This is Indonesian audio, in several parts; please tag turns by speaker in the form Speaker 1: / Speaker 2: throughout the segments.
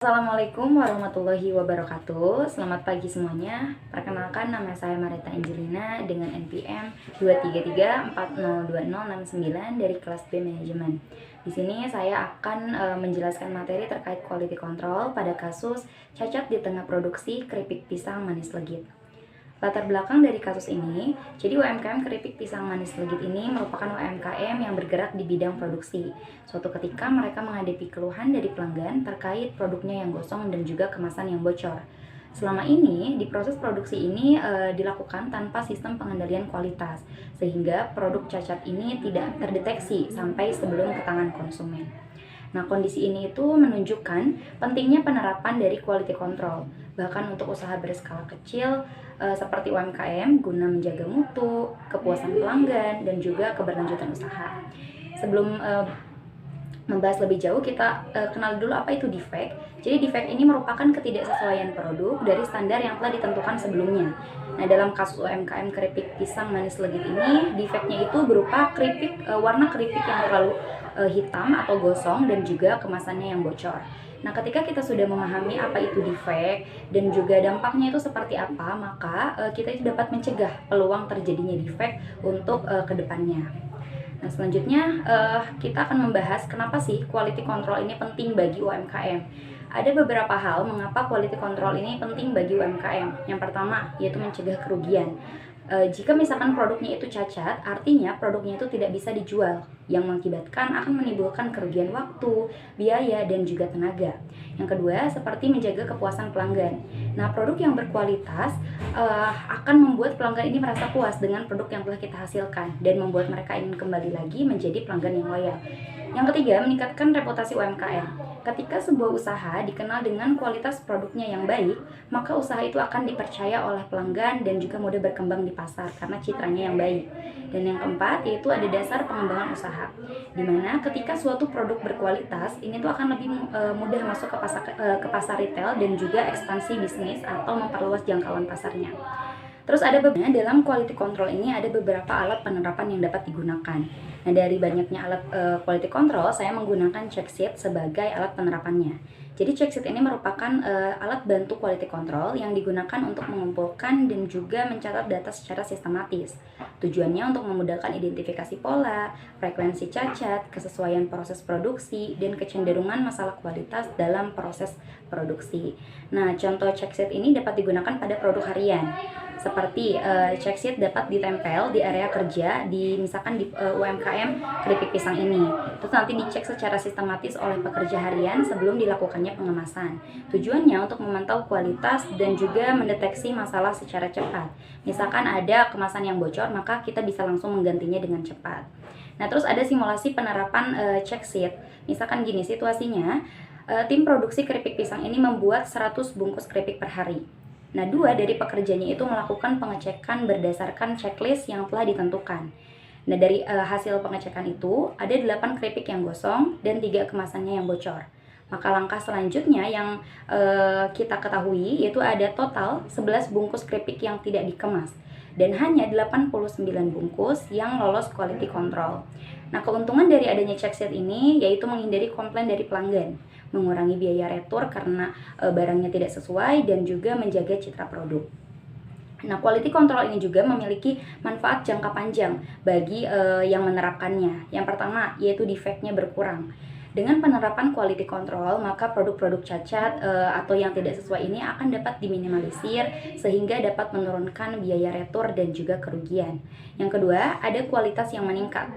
Speaker 1: Assalamualaikum warahmatullahi wabarakatuh. Selamat pagi semuanya. Perkenalkan, nama saya Marita Angelina dengan NPM 233402069 dari kelas B Manajemen. Di sini saya akan menjelaskan materi terkait quality control pada kasus cacat di tengah produksi keripik pisang manis legit. Latar belakang dari kasus ini, jadi UMKM keripik pisang manis legit ini merupakan UMKM yang bergerak di bidang produksi. Suatu ketika mereka menghadapi keluhan dari pelanggan terkait produknya yang gosong dan juga kemasan yang bocor. Selama ini, di proses produksi ini dilakukan tanpa sistem pengendalian kualitas, sehingga produk cacat ini tidak terdeteksi sampai sebelum ke tangan konsumen. Nah, kondisi ini itu menunjukkan pentingnya penerapan dari quality control, bahkan untuk usaha berskala kecil seperti UMKM guna menjaga mutu, kepuasan pelanggan, dan juga keberlanjutan usaha. Sebelum membahas lebih jauh, kita kenal dulu apa itu defect. Jadi defect ini merupakan ketidaksesuaian produk dari standar yang telah ditentukan sebelumnya. Nah, dalam kasus UMKM keripik pisang manis legit ini, defectnya itu berupa warna keripik yang terlalu hitam atau gosong dan juga kemasannya yang bocor. Nah, ketika kita sudah memahami apa itu defect dan juga dampaknya itu seperti apa, maka kita itu dapat mencegah peluang terjadinya defect untuk kedepannya. Nah, selanjutnya kita akan membahas kenapa sih quality control ini penting bagi UMKM. Ada beberapa hal mengapa quality control ini penting bagi UMKM. Yang pertama, yaitu mencegah kerugian. Jika misalkan produknya itu cacat, artinya produknya itu tidak bisa dijual, yang mengakibatkan akan menimbulkan kerugian waktu, biaya, dan juga tenaga. Yang kedua, seperti menjaga kepuasan pelanggan. Nah, produk yang berkualitas akan membuat pelanggan ini merasa puas dengan produk yang telah kita hasilkan dan membuat mereka ingin kembali lagi menjadi pelanggan yang loyal. Yang ketiga, meningkatkan reputasi UMKM. Ketika sebuah usaha dikenal dengan kualitas produknya yang baik, maka usaha itu akan dipercaya oleh pelanggan dan juga mudah berkembang di pasar karena citranya yang baik. Dan yang keempat, yaitu ada dasar pengembangan usaha, dimana ketika suatu produk berkualitas, ini tuh akan lebih mudah masuk ke pasar retail dan juga ekspansi bisnis atau memperluas jangkauan pasarnya. Terus dalam quality control ini ada beberapa alat penerapan yang dapat digunakan. Nah, dari banyaknya alat quality control, saya menggunakan check sheet sebagai alat penerapannya. Jadi check sheet ini merupakan alat bantu quality control yang digunakan untuk mengumpulkan dan juga mencatat data secara sistematis. Tujuannya untuk memudahkan identifikasi pola, frekuensi cacat, kesesuaian proses produksi, dan kecenderungan masalah kualitas dalam proses produksi. Nah, contoh check sheet ini dapat digunakan pada produk harian. Seperti check sheet dapat ditempel di area kerja misalkan di UMKM keripik pisang ini. Terus nanti dicek secara sistematis oleh pekerja harian sebelum dilakukannya pengemasan. Tujuannya untuk memantau kualitas dan juga mendeteksi masalah secara cepat. Misalkan ada kemasan yang bocor, maka kita bisa langsung menggantinya dengan cepat. Nah, terus ada simulasi penerapan check sheet. Misalkan gini situasinya, tim produksi keripik pisang ini membuat 100 bungkus keripik per hari. Nah, 2 dari pekerjanya itu melakukan pengecekan berdasarkan checklist yang telah ditentukan. Nah, dari hasil pengecekan itu, ada 8 keripik yang gosong dan 3 kemasannya yang bocor. Maka langkah selanjutnya yang kita ketahui yaitu ada total 11 bungkus keripik yang tidak dikemas dan hanya 89 bungkus yang lolos quality control. Nah, keuntungan dari adanya check sheet ini yaitu menghindari komplain dari pelanggan, mengurangi biaya retur karena barangnya tidak sesuai, dan juga menjaga citra produk. Nah, quality control ini juga memiliki manfaat jangka panjang bagi yang menerapkannya. Yang pertama, yaitu defect-nya berkurang. Dengan penerapan quality control, maka produk-produk cacat atau yang tidak sesuai ini akan dapat diminimalisir sehingga dapat menurunkan biaya retur dan juga kerugian. Yang kedua, ada kualitas yang meningkat.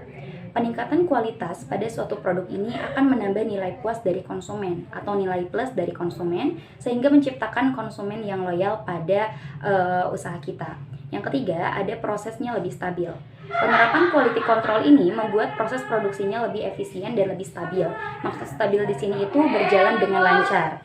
Speaker 1: Peningkatan kualitas pada suatu produk ini akan menambah nilai puas dari konsumen atau nilai plus dari konsumen sehingga menciptakan konsumen yang loyal pada usaha kita. Yang ketiga, ada prosesnya lebih stabil. Penerapan quality control ini membuat proses produksinya lebih efisien dan lebih stabil. Maksud stabil di sini itu berjalan dengan lancar.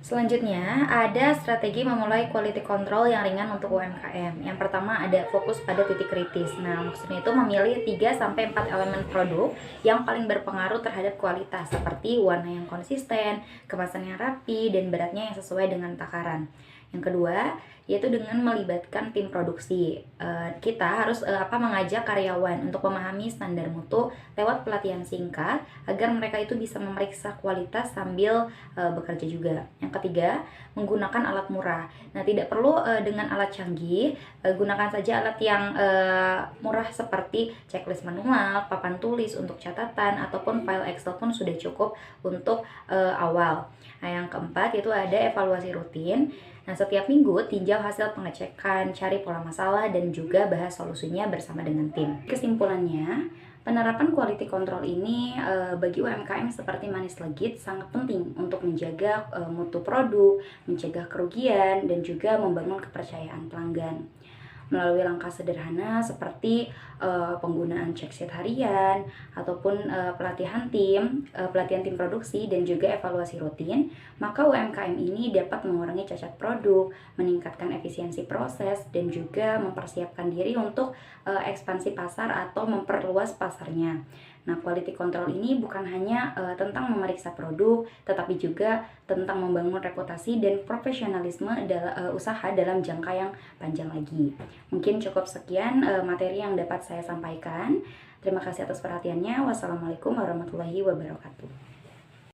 Speaker 1: Selanjutnya, ada strategi memulai quality control yang ringan untuk UMKM. Yang pertama, ada fokus pada titik kritis. Nah, maksudnya itu memilih 3-4 elemen produk yang paling berpengaruh terhadap kualitas, seperti warna yang konsisten, kemasan yang rapi, dan beratnya yang sesuai dengan takaran. Yang kedua, yaitu dengan melibatkan tim produksi. Kita harus mengajak karyawan untuk memahami standar mutu lewat pelatihan singkat agar mereka itu bisa memeriksa kualitas sambil bekerja juga. Yang ketiga, menggunakan alat murah. Nah, tidak perlu dengan alat canggih, gunakan saja alat yang murah seperti checklist manual, papan tulis untuk catatan, ataupun file Excel pun sudah cukup untuk awal. Nah, yang keempat itu ada evaluasi rutin. Nah, setiap minggu tinjau hasil pengecekan, cari pola masalah, dan juga bahas solusinya bersama dengan tim. Kesimpulannya, penerapan quality control ini bagi UMKM seperti Manis Legit sangat penting untuk menjaga mutu produk, mencegah kerugian, dan juga membangun kepercayaan pelanggan. Melalui langkah sederhana seperti penggunaan check sheet harian ataupun pelatihan tim produksi dan juga evaluasi rutin, maka UMKM ini dapat mengurangi cacat produk, meningkatkan efisiensi proses, dan juga mempersiapkan diri untuk ekspansi pasar atau memperluas pasarnya. Nah, quality control ini bukan hanya tentang memeriksa produk, tetapi juga tentang membangun reputasi dan profesionalisme usaha dalam jangka yang panjang lagi. Mungkin cukup sekian materi yang dapat saya sampaikan. Terima kasih atas perhatiannya. Wassalamualaikum warahmatullahi wabarakatuh.